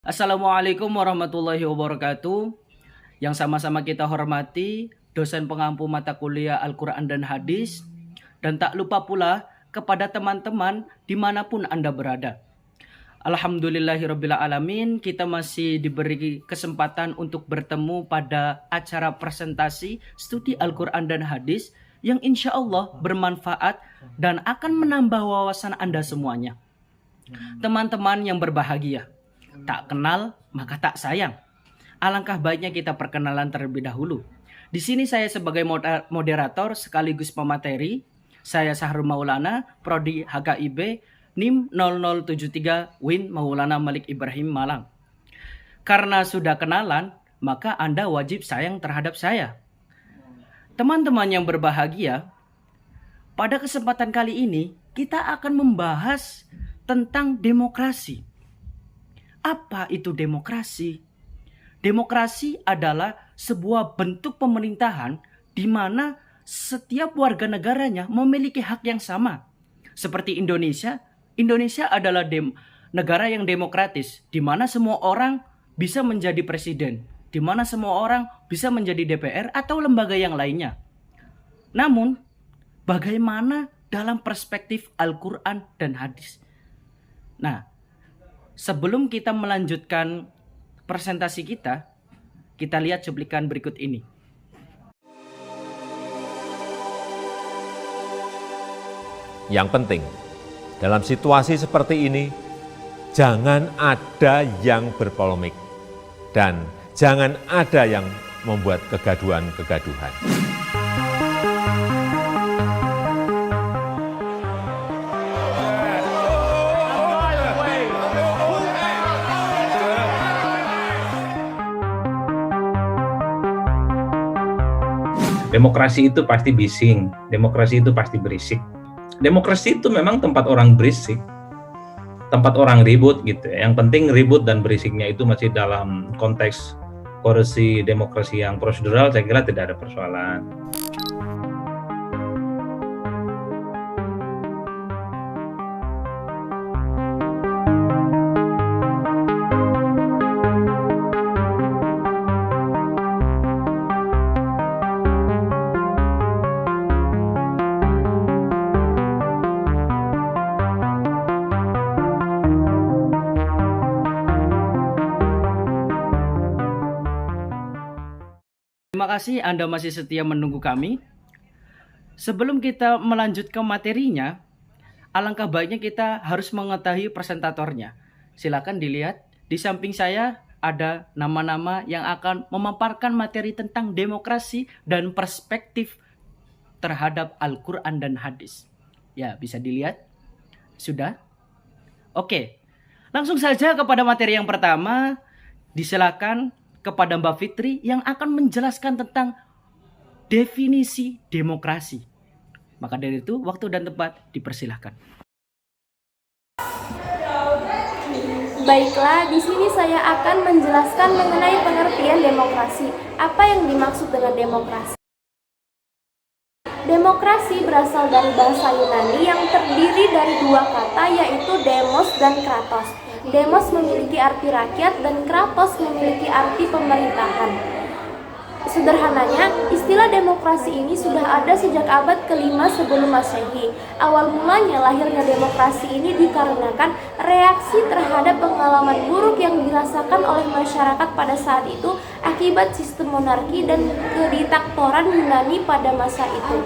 Assalamualaikum warahmatullahi wabarakatuh. Yang sama-sama kita hormati dosen pengampu mata kuliah Al-Quran dan Hadis. Dan tak lupa pula kepada teman-teman dimanapun Anda berada. Alhamdulillahirrabbilalamin, kita masih diberi kesempatan untuk bertemu pada acara presentasi studi Al-Quran dan Hadis yang insya Allah bermanfaat dan akan menambah wawasan Anda semuanya. Teman-teman yang berbahagia, tak kenal maka tak sayang. Alangkah baiknya kita perkenalan terlebih dahulu. Di sini saya sebagai moderator sekaligus pemateri. Saya Sahrul Maulana, Prodi HKIB, NIM 0073 Win Maulana Malik Ibrahim Malang. Karena sudah kenalan, maka Anda wajib sayang terhadap saya. Teman-teman yang berbahagia, pada kesempatan kali ini kita akan membahas tentang demokrasi. Apa itu demokrasi? Demokrasi adalah sebuah bentuk pemerintahan di mana setiap warga negaranya memiliki hak yang sama. Seperti Indonesia, Indonesia adalah negara yang demokratis, di mana semua orang bisa menjadi presiden, di mana semua orang bisa menjadi DPR atau lembaga yang lainnya. Namun, bagaimana dalam perspektif Al-Quran dan Hadis? Nah, sebelum kita melanjutkan presentasi kita lihat cuplikan berikut ini. Yang penting, dalam situasi seperti ini, jangan ada yang berpolemik dan jangan ada yang membuat kegaduhan-kegaduhan. Demokrasi itu pasti bising, demokrasi itu pasti berisik. Demokrasi itu memang tempat orang berisik, tempat orang ribut gitu ya. Yang penting ribut dan berisiknya itu masih dalam konteks korupsi demokrasi yang prosedural, saya kira tidak ada persoalan. Terima kasih Anda masih setia menunggu kami. Sebelum kita melanjutkan materinya, alangkah baiknya kita harus mengetahui presentatornya. Silakan dilihat, di samping saya ada nama-nama yang akan memaparkan materi tentang demokrasi dan perspektif terhadap Al-Quran dan Hadis. Ya, bisa dilihat. Sudah? Oke, langsung saja kepada materi yang pertama. Disilakan kepada Mbak Fitri yang akan menjelaskan tentang definisi demokrasi. Maka dari itu, waktu dan tempat dipersilahkan. Baiklah, di sini saya akan menjelaskan mengenai pengertian demokrasi. Apa yang dimaksud dengan demokrasi? Demokrasi berasal dari bahasa Yunani yang terdiri dari dua kata, yaitu demos dan kratos. Demos memiliki arti rakyat dan kratos memiliki arti pemerintahan. Sederhananya, istilah demokrasi ini sudah ada sejak abad ke-5 sebelum Masehi. Awal mulanya lahirnya demokrasi ini dikarenakan reaksi terhadap pengalaman buruk yang dirasakan oleh masyarakat pada saat itu akibat sistem monarki dan kediktatoran Yunani pada masa itu.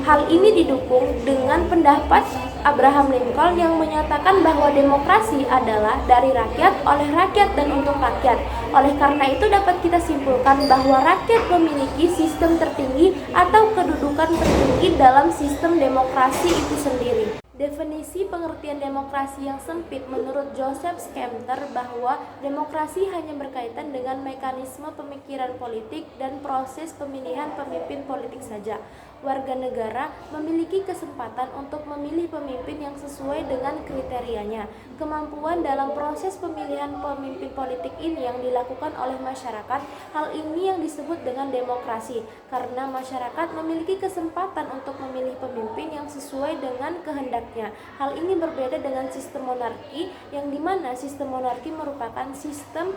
Hal ini didukung dengan pendapat Abraham Lincoln yang menyatakan bahwa demokrasi adalah dari rakyat, oleh rakyat, dan untuk rakyat. Oleh karena itu dapat kita simpulkan bahwa rakyat memiliki sistem tertinggi atau kedudukan tertinggi dalam sistem demokrasi itu sendiri. Definisi pengertian demokrasi yang sempit menurut Joseph Schumpeter bahwa demokrasi hanya berkaitan dengan mekanisme pemikiran politik dan proses pemilihan pemimpin politik saja. warga negara memiliki kesempatan untuk memilih pemimpin yang sesuai dengan kriterianya. Kemampuan dalam proses pemilihan pemimpin politik ini yang dilakukan oleh masyarakat, hal ini yang disebut dengan demokrasi, karena masyarakat memiliki kesempatan untuk memilih pemimpin yang sesuai dengan kehendaknya. Hal ini berbeda dengan sistem monarki, yang dimana sistem monarki merupakan sistem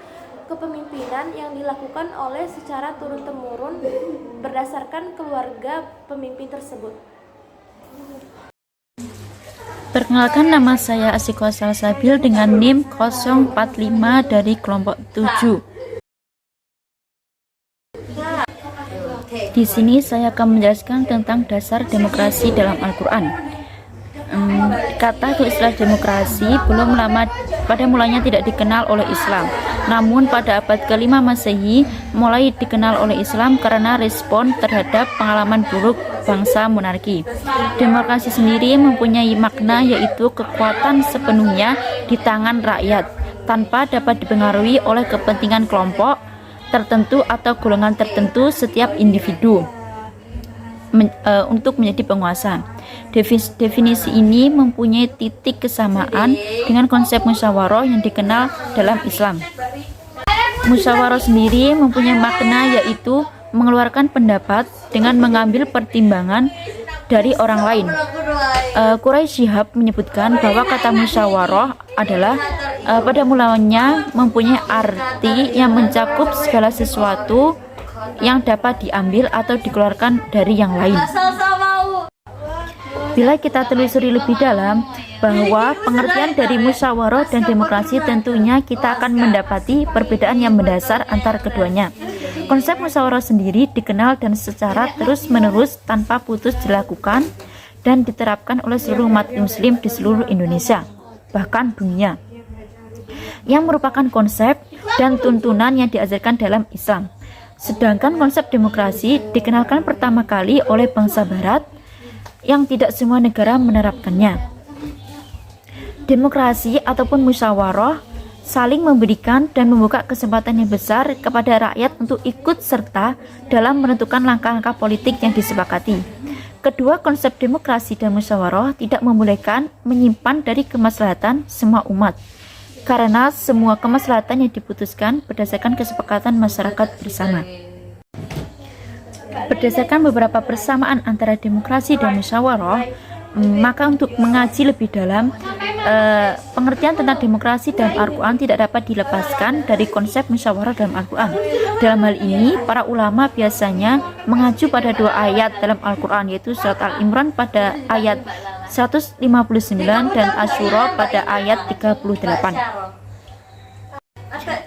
kepemimpinan yang dilakukan oleh secara turun-temurun berdasarkan keluarga pemimpin tersebut. Perkenalkan, nama saya Asiko Salsabil dengan NIM 045 dari kelompok 7. Di sini saya akan menjelaskan tentang dasar demokrasi dalam Al-Quran. Kata atau istilah demokrasi belum lama pada mulanya tidak dikenal oleh Islam. Namun pada abad ke-5 Masehi mulai dikenal oleh Islam karena respon terhadap pengalaman buruk bangsa monarki. Demokrasi sendiri mempunyai makna yaitu kekuatan sepenuhnya di tangan rakyat tanpa dapat dipengaruhi oleh kepentingan kelompok tertentu atau golongan tertentu setiap individu untuk menjadi penguasa. Definisi ini mempunyai titik kesamaan dengan konsep musyawarah yang dikenal dalam Islam. Musyawarah sendiri mempunyai makna yaitu mengeluarkan pendapat dengan mengambil pertimbangan dari orang lain. Quraisy Shihab menyebutkan bahwa kata musyawarah adalah pada mulanya mempunyai arti yang mencakup segala sesuatu yang dapat diambil atau dikeluarkan dari yang lain. Bila kita telusuri lebih dalam bahwa pengertian dari musyawarah dan demokrasi, tentunya kita akan mendapati perbedaan yang mendasar antara keduanya. Konsep musyawarah sendiri dikenal dan secara terus-menerus tanpa putus dilakukan dan diterapkan oleh seluruh umat muslim di seluruh Indonesia, bahkan dunia, yang merupakan konsep dan tuntunan yang diajarkan dalam Islam. Sedangkan konsep demokrasi dikenalkan pertama kali oleh bangsa Barat yang tidak semua negara menerapkannya. Demokrasi ataupun musyawarah saling memberikan dan membuka kesempatan yang besar kepada rakyat untuk ikut serta dalam menentukan langkah-langkah politik yang disepakati. Kedua konsep demokrasi dan musyawarah tidak membolehkan menyimpan dari kemaslahatan semua umat, karena semua kemaslahatan yang diputuskan berdasarkan kesepakatan masyarakat bersama. Berdasarkan beberapa persamaan antara demokrasi dan musyawarah, maka untuk mengaji lebih dalam, pengertian tentang demokrasi dalam Al-Quran tidak dapat dilepaskan dari konsep musyawarah dalam Al-Quran. Dalam hal ini, para ulama biasanya mengacu pada dua ayat dalam Al-Quran, yaitu surat Al-Imran pada ayat 159 dan Asy-Syura pada ayat 38.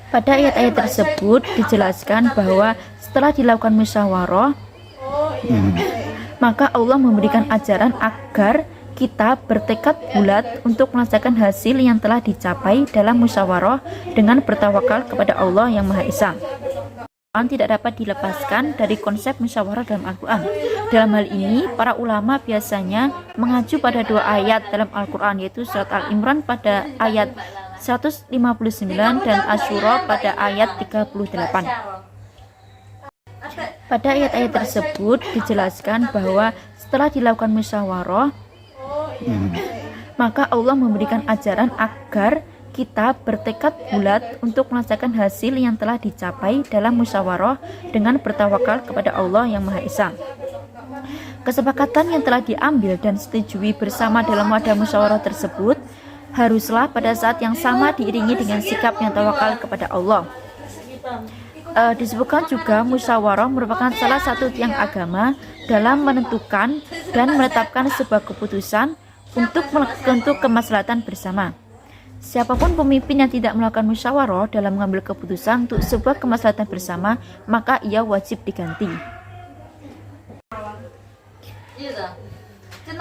Pada ayat-ayat tersebut dijelaskan bahwa setelah dilakukan musyawarah, maka Allah memberikan ajaran agar kita bertekad bulat untuk melaksanakan hasil yang telah dicapai dalam musyawarah dengan bertawakal kepada Allah yang Maha Esa. Al-Quran tidak dapat dilepaskan dari konsep musyawarah dalam Al-Quran. Dalam hal ini, para ulama biasanya mengacu pada dua ayat dalam Al-Quran, yaitu surat Al-Imran pada ayat 159 dan Asy-Syura pada ayat 38. Pada ayat-ayat tersebut dijelaskan bahwa setelah dilakukan musyawarah, maka Allah memberikan ajaran agar kita bertekad bulat untuk melaksanakan hasil yang telah dicapai dalam musyawarah dengan bertawakal kepada Allah yang Maha Esa. Kesepakatan yang telah diambil dan disetujui bersama dalam wadah musyawarah tersebut haruslah pada saat yang sama diiringi dengan sikap yang tawakal kepada Allah. Disebutkan juga musyawarah merupakan salah satu tiang agama dalam menentukan dan menetapkan sebuah keputusan untuk kemaslahatan bersama. Siapapun pemimpin yang tidak melakukan musyawarah dalam mengambil keputusan untuk sebuah kemaslahatan bersama, maka ia wajib diganti.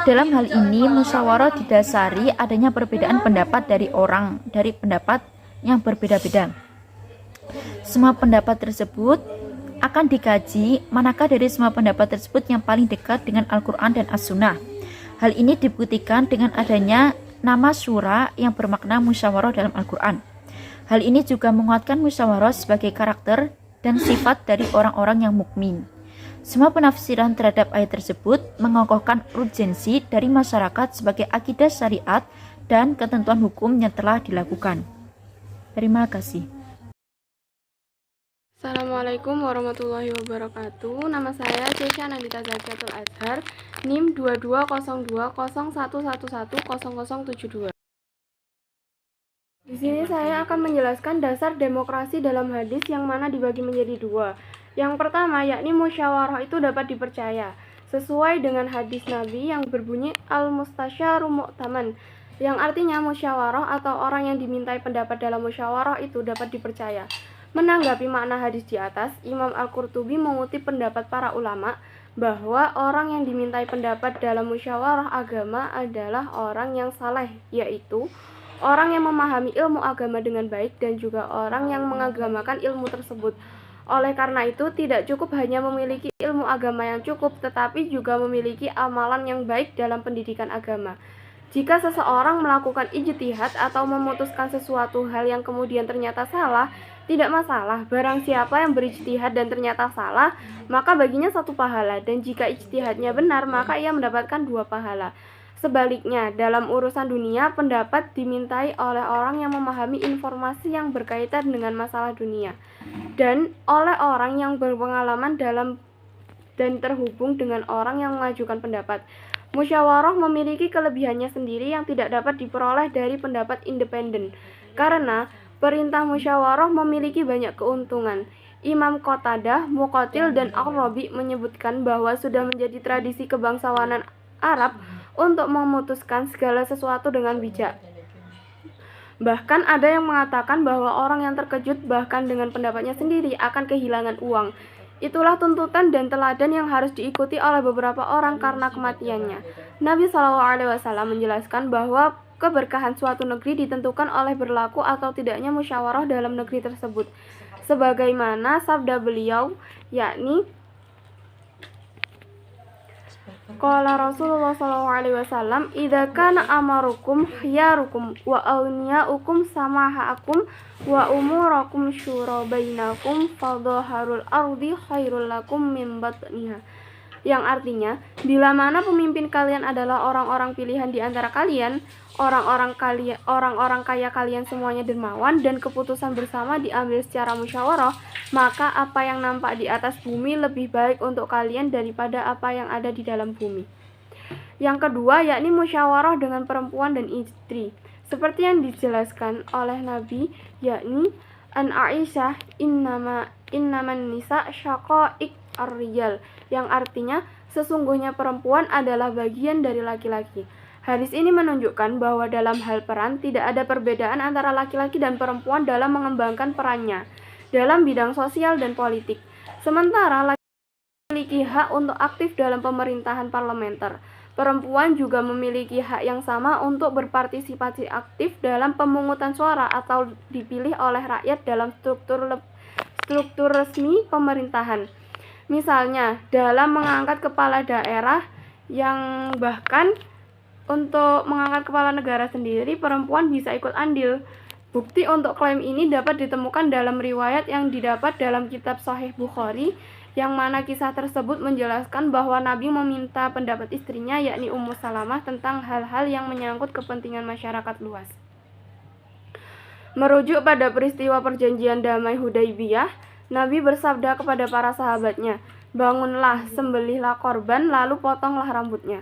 Dalam hal ini, musyawarah didasari adanya perbedaan pendapat dari pendapat yang berbeda-beda. Semua pendapat tersebut akan dikaji manakah dari semua pendapat tersebut yang paling dekat dengan Al-Quran dan As-Sunnah. Hal ini dibuktikan dengan adanya nama syura yang bermakna musyawarah dalam Al-Quran. Hal ini juga menguatkan musyawarah sebagai karakter dan sifat dari orang-orang yang mukmin. Semua penafsiran terhadap ayat tersebut mengokohkan urgensi dari masyarakat sebagai akidah syariat dan ketentuan hukum yang telah dilakukan. Terima kasih. Assalamualaikum warahmatullahi wabarakatuh. Nama saya Cesha Nandita Zakiatul Azhar, NIM 22020111100072. Di sini saya akan menjelaskan dasar demokrasi dalam hadis yang mana dibagi menjadi dua. Yang pertama yakni musyawarah itu dapat dipercaya sesuai dengan hadis Nabi yang berbunyi al-mustasyaru mu'taman, yang artinya musyawarah atau orang yang dimintai pendapat dalam musyawarah itu dapat dipercaya. Menanggapi makna hadis di atas, Imam Al-Qurtubi mengutip pendapat para ulama bahwa orang yang dimintai pendapat dalam musyawarah agama adalah orang yang saleh, yaitu orang yang memahami ilmu agama dengan baik dan juga orang yang mengagamakan ilmu tersebut. Oleh karena itu, tidak cukup hanya memiliki ilmu agama yang cukup, tetapi juga memiliki amalan yang baik dalam pendidikan agama. Jika seseorang melakukan ijtihad atau memutuskan sesuatu hal yang kemudian ternyata salah, tidak masalah. Barang siapa yang berijtihad dan ternyata salah, maka baginya 1 pahala, dan jika ijtihadnya benar, maka ia mendapatkan 2 pahala. Sebaliknya, dalam urusan dunia, pendapat dimintai oleh orang yang memahami informasi yang berkaitan dengan masalah dunia, dan oleh orang yang berpengalaman dalam dan terhubung dengan orang yang mengajukan pendapat. Musyawarah memiliki kelebihannya sendiri yang tidak dapat diperoleh dari pendapat independen, karena perintah musyawarah memiliki banyak keuntungan. Imam Qatadah, Muqatil, dan Al-Rabi menyebutkan bahwa sudah menjadi tradisi kebangsawanan Arab untuk memutuskan segala sesuatu dengan bijak. Bahkan ada yang mengatakan bahwa orang yang terkejut bahkan dengan pendapatnya sendiri akan kehilangan uang. Itulah tuntutan dan teladan yang harus diikuti oleh beberapa orang karena kematiannya. Nabi SAW menjelaskan bahwa keberkahan suatu negeri ditentukan oleh berlaku atau tidaknya musyawarah dalam negeri tersebut. Sebagaimana sabda beliau, yakni qala Rasulullah SAW, idza kana amarukum khiyarukum wa awniyaukum samahaakum wa umurakum syura bainakum fadhaharul ardi khairul lakum min batniha. Yang artinya, bila mana pemimpin kalian adalah orang-orang pilihan di antara kalian, orang-orang kaya kalian semuanya dermawan, dan keputusan bersama diambil secara musyawarah, maka apa yang nampak di atas bumi lebih baik untuk kalian daripada apa yang ada di dalam bumi. Yang kedua yakni musyawarah dengan perempuan dan istri, seperti yang dijelaskan oleh Nabi, yakni an Aisyah innaman nisa syaqaiq ar-rijal, yang artinya sesungguhnya perempuan adalah bagian dari laki-laki. Hadis ini menunjukkan bahwa dalam hal peran tidak ada perbedaan antara laki-laki dan perempuan dalam mengembangkan perannya dalam bidang sosial dan politik. Sementara laki-laki memiliki hak untuk aktif dalam pemerintahan parlementer. Perempuan juga memiliki hak yang sama untuk berpartisipasi aktif dalam pemungutan suara atau dipilih oleh rakyat dalam struktur resmi pemerintahan. Misalnya, dalam mengangkat kepala daerah, yang bahkan untuk mengangkat kepala negara sendiri, perempuan bisa ikut andil. Bukti untuk klaim ini dapat ditemukan dalam riwayat yang didapat dalam kitab Sahih Bukhari, yang mana kisah tersebut menjelaskan bahwa Nabi meminta pendapat istrinya, yakni Ummu Salamah, tentang hal-hal yang menyangkut kepentingan masyarakat luas. Merujuk pada peristiwa perjanjian damai Hudaybiyah, Nabi bersabda kepada para sahabatnya, bangunlah, sembelihlah korban, lalu potonglah rambutnya.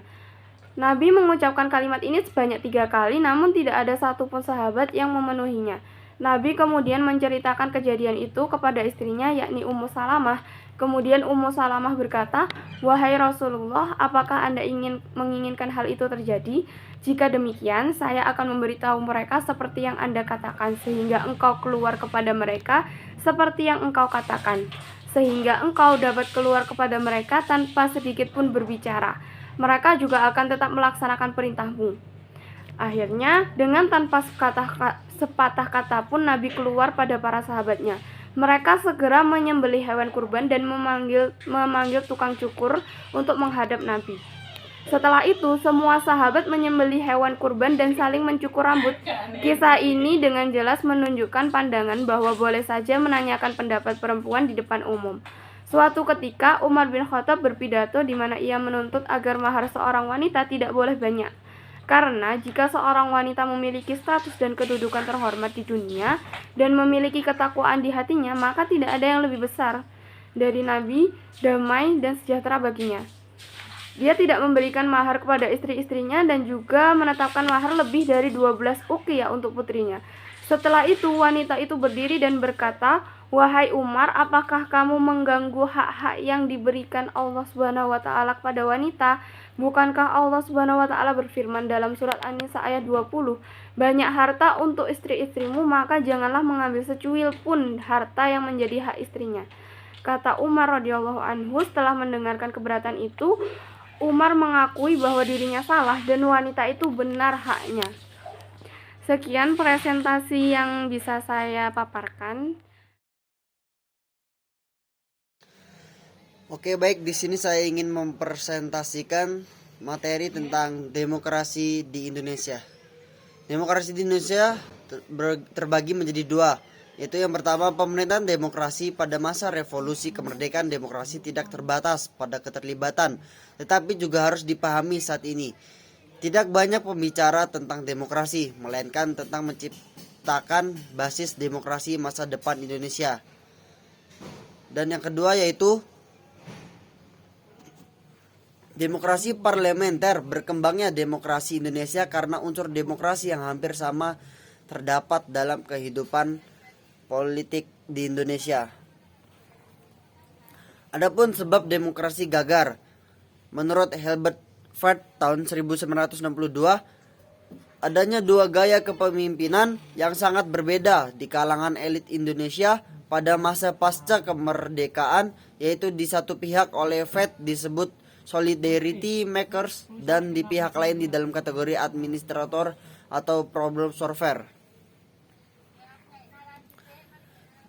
Nabi mengucapkan kalimat ini sebanyak 3 kali, namun tidak ada satupun sahabat yang memenuhinya. Nabi kemudian menceritakan kejadian itu kepada istrinya, yakni Ummu Salamah. Kemudian Ummu Salamah berkata, wahai Rasulullah, apakah Anda menginginkan hal itu terjadi? Jika demikian, saya akan memberitahu mereka seperti yang Anda katakan, sehingga engkau keluar kepada mereka seperti yang engkau katakan, sehingga engkau dapat keluar kepada mereka tanpa sedikit pun berbicara. Mereka juga akan tetap melaksanakan perintahmu. Akhirnya, dengan tanpa sepatah kata pun Nabi keluar pada para sahabatnya. Mereka segera menyembelih hewan kurban dan memanggil tukang cukur untuk menghadap Nabi. Setelah itu, semua sahabat menyembelih hewan kurban dan saling mencukur rambut. Kisah ini dengan jelas menunjukkan pandangan bahwa boleh saja menanyakan pendapat perempuan di depan umum. Suatu ketika Umar bin Khattab berpidato di mana ia menuntut agar mahar seorang wanita tidak boleh banyak. Karena jika seorang wanita memiliki status dan kedudukan terhormat di dunia dan memiliki ketakwaan di hatinya, maka tidak ada yang lebih besar dari Nabi, damai dan sejahtera baginya. Dia tidak memberikan mahar kepada istri-istrinya dan juga menetapkan mahar lebih dari 12 uqiyah untuk putrinya. Setelah itu wanita itu berdiri dan berkata, "Wahai Umar, apakah kamu mengganggu hak-hak yang diberikan Allah Subhanahu wa taala kepada wanita? Bukankah Allah Subhanahu wa taala berfirman dalam surat An-Nisa ayat 20, banyak harta untuk istri-istrimu, maka janganlah mengambil secuil pun harta yang menjadi hak istrinya." Kata Umar radhiyallahu anhu, setelah mendengarkan keberatan itu, Umar mengakui bahwa dirinya salah dan wanita itu benar haknya. Sekian presentasi yang bisa saya paparkan. Oke, baik, di sini saya ingin mempresentasikan materi tentang demokrasi di Indonesia. Demokrasi di Indonesia terbagi menjadi dua, yaitu yang pertama pemerintahan demokrasi. Pada masa revolusi kemerdekaan, demokrasi tidak terbatas pada keterlibatan, tetapi juga harus dipahami saat ini. Tidak banyak pembicara tentang demokrasi, melainkan tentang menciptakan basis demokrasi masa depan Indonesia. Dan yang kedua yaitu demokrasi parlementer. Berkembangnya demokrasi Indonesia karena unsur demokrasi yang hampir sama terdapat dalam kehidupan politik di Indonesia. Adapun sebab demokrasi gagal, menurut Herbert Ford tahun 1962, adanya dua gaya kepemimpinan yang sangat berbeda di kalangan elit Indonesia pada masa pasca kemerdekaan, yaitu di satu pihak oleh Fed disebut solidarity makers dan di pihak lain di dalam kategori administrator atau problem solver.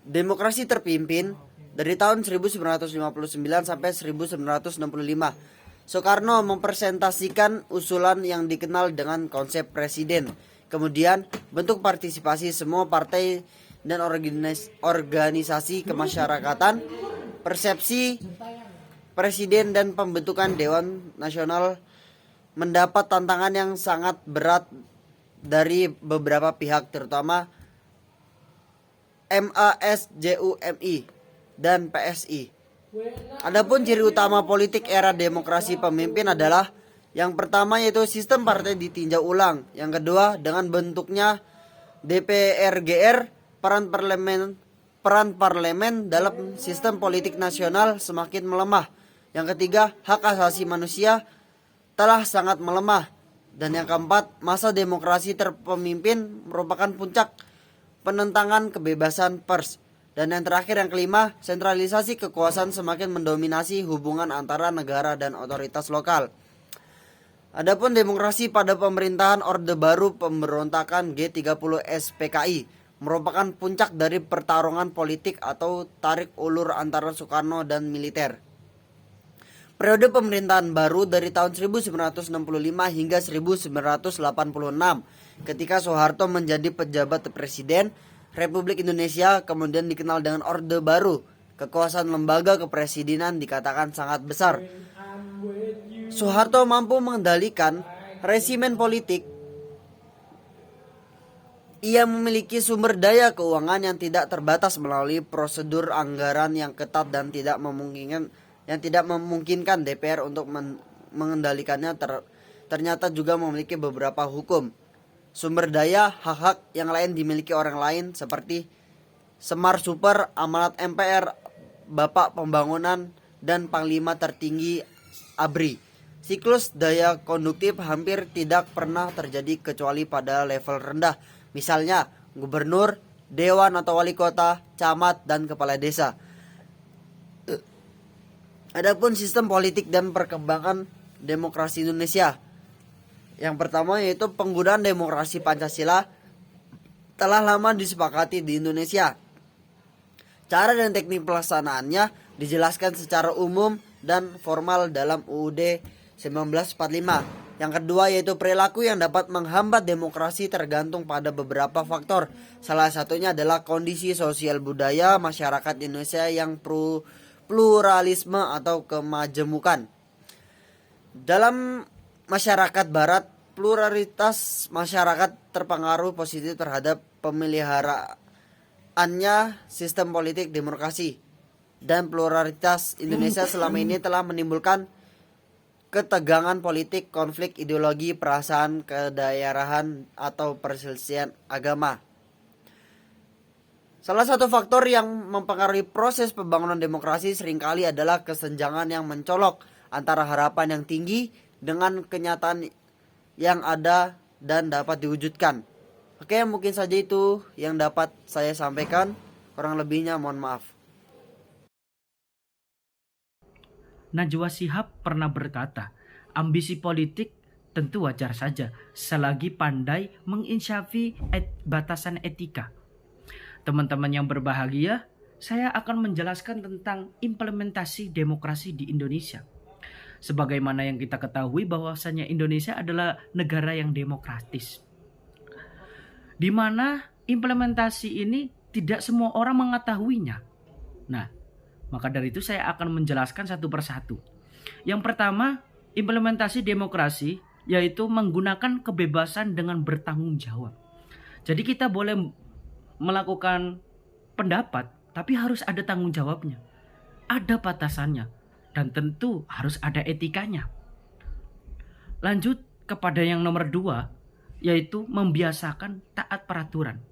Demokrasi terpimpin dari tahun 1959 sampai 1965. Soekarno mempresentasikan usulan yang dikenal dengan konsep presiden. Kemudian bentuk partisipasi semua partai dan organisasi kemasyarakatan, persepsi presiden dan pembentukan Dewan Nasional mendapat tantangan yang sangat berat dari beberapa pihak, terutama MASJUMI dan PSI. Adapun ciri utama politik era demokrasi pemimpin adalah yang pertama yaitu sistem partai ditinjau ulang, yang kedua dengan bentuknya DPRGR, peran parlemen dalam sistem politik nasional semakin melemah, yang ketiga hak asasi manusia telah sangat melemah, dan yang keempat masa demokrasi terpemimpin merupakan puncak penentangan kebebasan pers. Dan yang terakhir, yang kelima, sentralisasi kekuasaan semakin mendominasi hubungan antara negara dan otoritas lokal. Adapun demokrasi pada pemerintahan Orde Baru pemberontakan G30 SPKI merupakan puncak dari pertarungan politik atau tarik ulur antara Soekarno dan militer. Periode pemerintahan baru dari tahun 1965 hingga 1986, ketika Soeharto menjadi pejabat presiden Republik Indonesia, kemudian dikenal dengan Orde Baru. Kekuasaan lembaga kepresidenan dikatakan sangat besar. Soeharto mampu mengendalikan resimen politik. Ia memiliki sumber daya keuangan yang tidak terbatas melalui prosedur anggaran yang ketat dan tidak memungkinkan DPR untuk mengendalikannya. Ternyata juga memiliki beberapa hukum. Sumber daya hak-hak yang lain dimiliki orang lain seperti Semar Super, amanat MPR, Bapak Pembangunan, dan Panglima Tertinggi ABRI. Siklus daya konduktif hampir tidak pernah terjadi kecuali pada level rendah, misalnya gubernur, dewan atau wali kota, camat, dan kepala desa. Adapun sistem politik dan perkembangan demokrasi Indonesia. Yang pertama yaitu penggunaan demokrasi Pancasila telah lama disepakati di Indonesia. Cara dan teknik pelaksanaannya dijelaskan secara umum dan formal dalam UUD 1945. Yang kedua yaitu perilaku yang dapat menghambat demokrasi tergantung pada beberapa faktor. Salah satunya adalah kondisi sosial budaya masyarakat Indonesia yang pluralisme atau kemajemukan. Dalam masyarakat barat, pluralitas masyarakat terpengaruh positif terhadap pemeliharaannya sistem politik demokrasi. Dan pluralitas Indonesia selama ini telah menimbulkan ketegangan politik, konflik ideologi, perasaan kedaerahan atau perselisihan agama. Salah satu faktor yang mempengaruhi proses pembangunan demokrasi seringkali adalah kesenjangan yang mencolok antara harapan yang tinggi dengan kenyataan yang ada dan dapat diwujudkan. Oke, mungkin saja itu yang dapat saya sampaikan. Kurang lebihnya mohon maaf. Najwa Shihab pernah berkata, ambisi politik tentu wajar saja selagi pandai menginsyafi batasan etika. Teman-teman yang berbahagia, saya akan menjelaskan tentang implementasi demokrasi di Indonesia. Sebagaimana yang kita ketahui bahwasanya Indonesia adalah negara yang demokratis, di mana implementasi ini tidak semua orang mengetahuinya. Nah, maka dari itu saya akan menjelaskan satu persatu. Yang pertama, implementasi demokrasi yaitu menggunakan kebebasan dengan bertanggung jawab. Jadi kita boleh melakukan pendapat, tapi harus ada tanggung jawabnya. Ada batasannya dan tentu harus ada etikanya. Lanjut kepada yang nomor 2, yaitu membiasakan taat peraturan.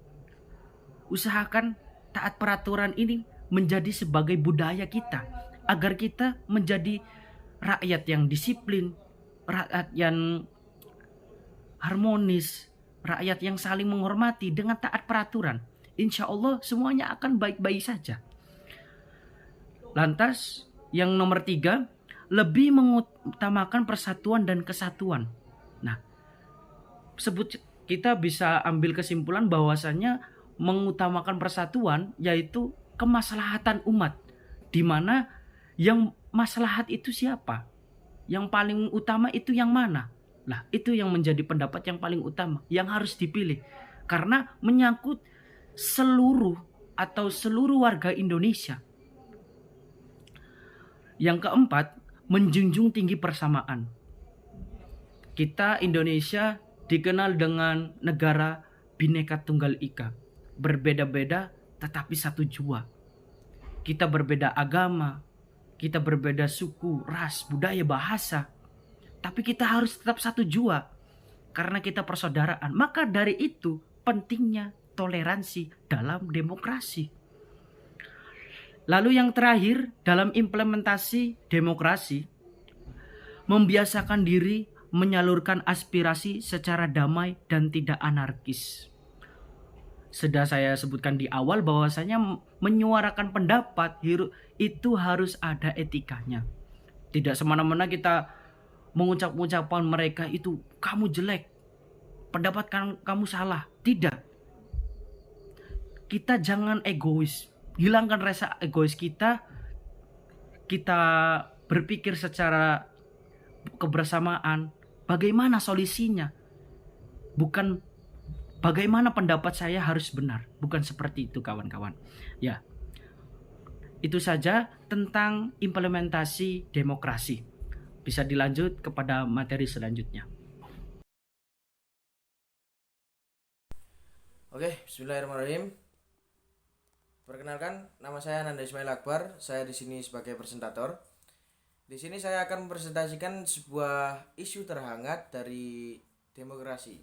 Usahakan taat peraturan ini menjadi sebagai budaya kita, agar kita menjadi rakyat yang disiplin, rakyat yang harmonis, rakyat yang saling menghormati dengan taat peraturan. Insya Allah semuanya akan baik-baik saja. Lantas yang nomor 3, lebih mengutamakan persatuan dan kesatuan. Nah, kita bisa ambil kesimpulan bahwasannya mengutamakan persatuan yaitu kemaslahatan umat, di mana yang maslahat itu siapa? Yang paling utama itu yang mana? Lah, itu yang menjadi pendapat yang paling utama, yang harus dipilih. Karena menyangkut seluruh warga Indonesia. Yang keempat, menjunjung tinggi persamaan. Kita Indonesia dikenal dengan negara Bhinneka Tunggal Ika. Berbeda-beda tetapi satu jua. Kita berbeda agama, kita berbeda suku, ras, budaya, bahasa. Tapi kita harus tetap satu jua karena kita persaudaraan. Maka dari itu pentingnya toleransi dalam demokrasi. Lalu yang terakhir, dalam implementasi demokrasi, membiasakan diri menyalurkan aspirasi secara damai dan tidak anarkis. Sudah saya sebutkan di awal bahwasanya menyuarakan pendapat itu harus ada etikanya. Tidak semena-mena kita mengucap-ucapan mereka itu kamu jelek, pendapat kamu salah. Tidak. Kita jangan egois. Hilangkan rasa egois kita. Kita berpikir secara kebersamaan. Bagaimana solusinya? Bukan bagaimana pendapat saya harus benar. Bukan seperti itu kawan-kawan. Ya, itu saja tentang implementasi demokrasi. Bisa dilanjut kepada materi selanjutnya. Oke, bismillahirrahmanirrahim. Perkenalkan, nama saya Nanda Ismail Akbar. Saya di sini sebagai presentator. Di sini saya akan mempresentasikan sebuah isu terhangat dari demokrasi.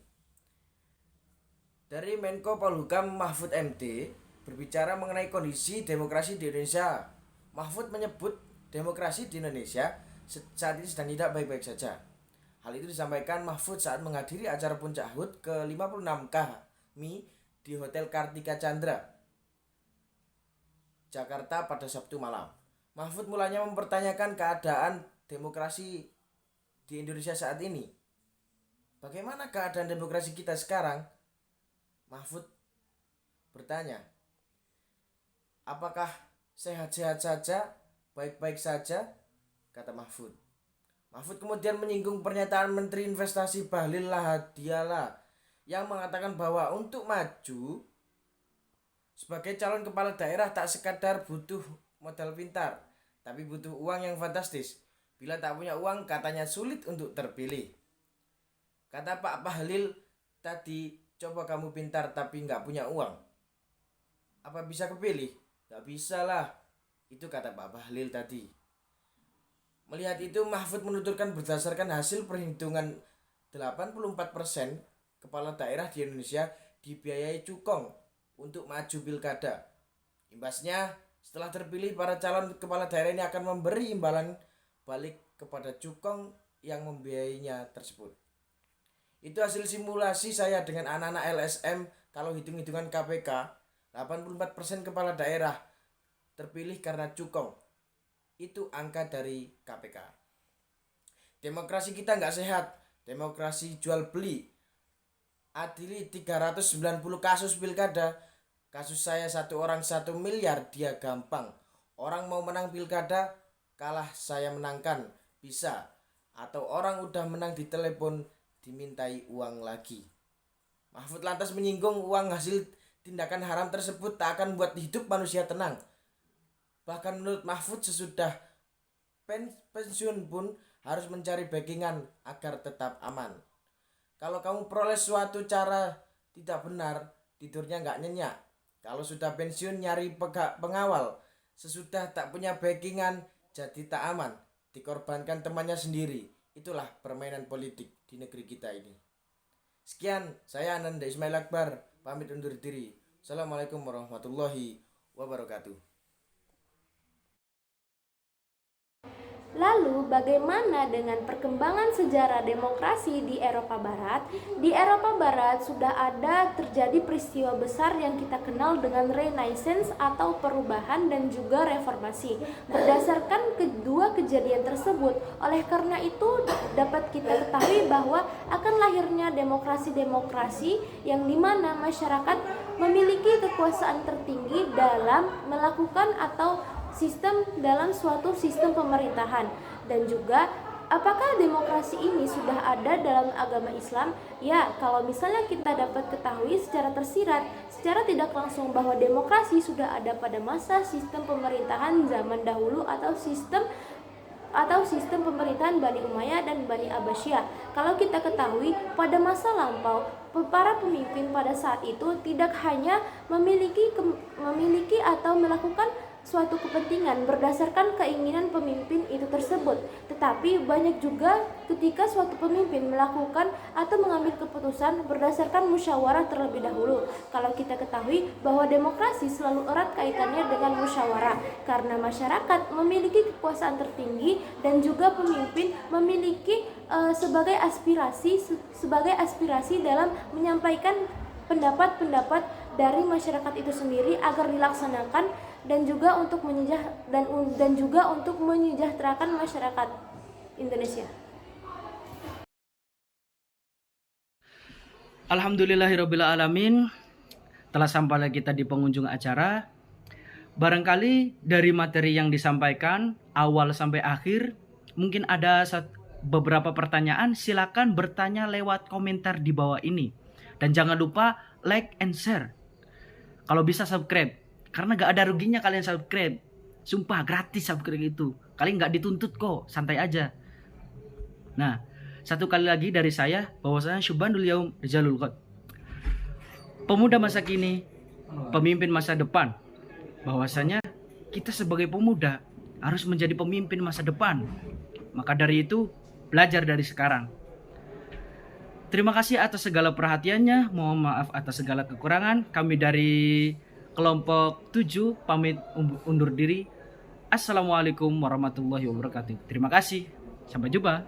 Dari Menko Polhukam Mahfud MD berbicara mengenai kondisi demokrasi di Indonesia. Mahfud menyebut demokrasi di Indonesia saat ini sedang tidak baik-baik saja. Hal itu disampaikan Mahfud saat menghadiri acara Puncak HUT ke-56 KMI di Hotel Kartika Chandra, Jakarta pada Sabtu malam. Mahfud mulanya mempertanyakan keadaan demokrasi di Indonesia saat ini. Bagaimana keadaan demokrasi kita sekarang? Mahfud bertanya, apakah sehat-sehat saja, baik-baik saja? Kata Mahfud. Mahfud kemudian menyinggung pernyataan Menteri Investasi Bahlil Lahadiala yang mengatakan bahwa untuk maju sebagai calon kepala daerah tak sekadar butuh modal pintar, tapi butuh uang yang fantastis. Bila tak punya uang, katanya sulit untuk terpilih. Kata Pak Bahlil tadi, coba kamu pintar tapi nggak punya uang, apa bisa kepilih? Nggak bisa lah. Itu kata Pak Bahlil tadi. Melihat itu, Mahfud menuturkan berdasarkan hasil perhitungan 84% kepala daerah di Indonesia dibiayai cukong untuk maju pilkada. Imbasnya, setelah terpilih, para calon kepala daerah ini akan memberi imbalan balik kepada cukong yang membiayainya tersebut. Itu hasil simulasi saya dengan anak-anak LSM. Kalau hitung-hitungan KPK, 84% kepala daerah terpilih karena cukong. Itu angka dari KPK. Demokrasi kita nggak sehat. Demokrasi jual beli. Adili 390 kasus pilkada. Kasus saya 1 orang 1 miliar, dia gampang. Orang mau menang pilkada, kalah saya menangkan, bisa. Atau orang udah menang di telepon, dimintai uang lagi. Mahfud lantas menyinggung uang hasil tindakan haram tersebut tak akan buat hidup manusia tenang. Bahkan menurut Mahfud, sesudah pensiun pun harus mencari backingan agar tetap aman. Kalau kamu peroleh suatu cara tidak benar, tidurnya nggak nyenyak. Kalau sudah pensiun nyari pengawal, sesudah tak punya backingan jadi tak aman, dikorbankan temannya sendiri. Itulah permainan politik di negeri kita ini. Sekian, saya Ananda Ismail Akbar, pamit undur diri. Assalamualaikum warahmatullahi wabarakatuh. Lalu bagaimana dengan perkembangan sejarah demokrasi di Eropa Barat? Di Eropa Barat sudah ada terjadi peristiwa besar yang kita kenal dengan Renaissance atau perubahan dan juga reformasi. Berdasarkan kedua kejadian tersebut, oleh karena itu dapat kita ketahui bahwa akan lahirnya demokrasi-demokrasi yang dimana masyarakat memiliki kekuasaan tertinggi dalam melakukan atau sistem dalam suatu sistem pemerintahan. Dan juga apakah demokrasi ini sudah ada dalam agama Islam? Ya, kalau misalnya kita dapat ketahui secara tersirat, secara tidak langsung bahwa demokrasi sudah ada pada masa sistem pemerintahan zaman dahulu atau sistem pemerintahan Bani Umayyah dan Bani Abbasiyah. Kalau kita ketahui pada masa lampau, para pemimpin pada saat itu tidak hanya memiliki atau melakukan suatu kepentingan berdasarkan keinginan pemimpin itu tersebut, tetapi banyak juga ketika suatu pemimpin melakukan atau mengambil keputusan berdasarkan musyawarah terlebih dahulu. Kalau kita ketahui bahwa demokrasi selalu erat kaitannya dengan musyawarah, karena masyarakat memiliki kekuasaan tertinggi dan juga pemimpin memiliki sebagai aspirasi dalam menyampaikan pendapat-pendapat dari masyarakat itu sendiri agar dilaksanakan dan juga untuk menyejahterakan masyarakat Indonesia. Alhamdulillahirrabbilalamin. Telah sampai kita di penghujung acara. Barangkali dari materi yang disampaikan awal sampai akhir, mungkin ada beberapa pertanyaan. Silakan bertanya lewat komentar di bawah ini. Dan jangan lupa like and share. Kalau bisa subscribe. Karena gak ada ruginya kalian subscribe. Sumpah gratis subscribe itu. Kalian gak dituntut kok, santai aja. Nah, satu kali lagi dari saya, bahwasanya Syubhanul Yaum Rijalul Qad. Pemuda masa kini, pemimpin masa depan. Bahwasanya kita sebagai pemuda harus menjadi pemimpin masa depan. Maka dari itu, belajar dari sekarang. Terima kasih atas segala perhatiannya. Mohon maaf atas segala kekurangan. Kami dari kelompok 7 pamit undur diri. Assalamualaikum warahmatullahi wabarakatuh. Terima kasih. Sampai jumpa.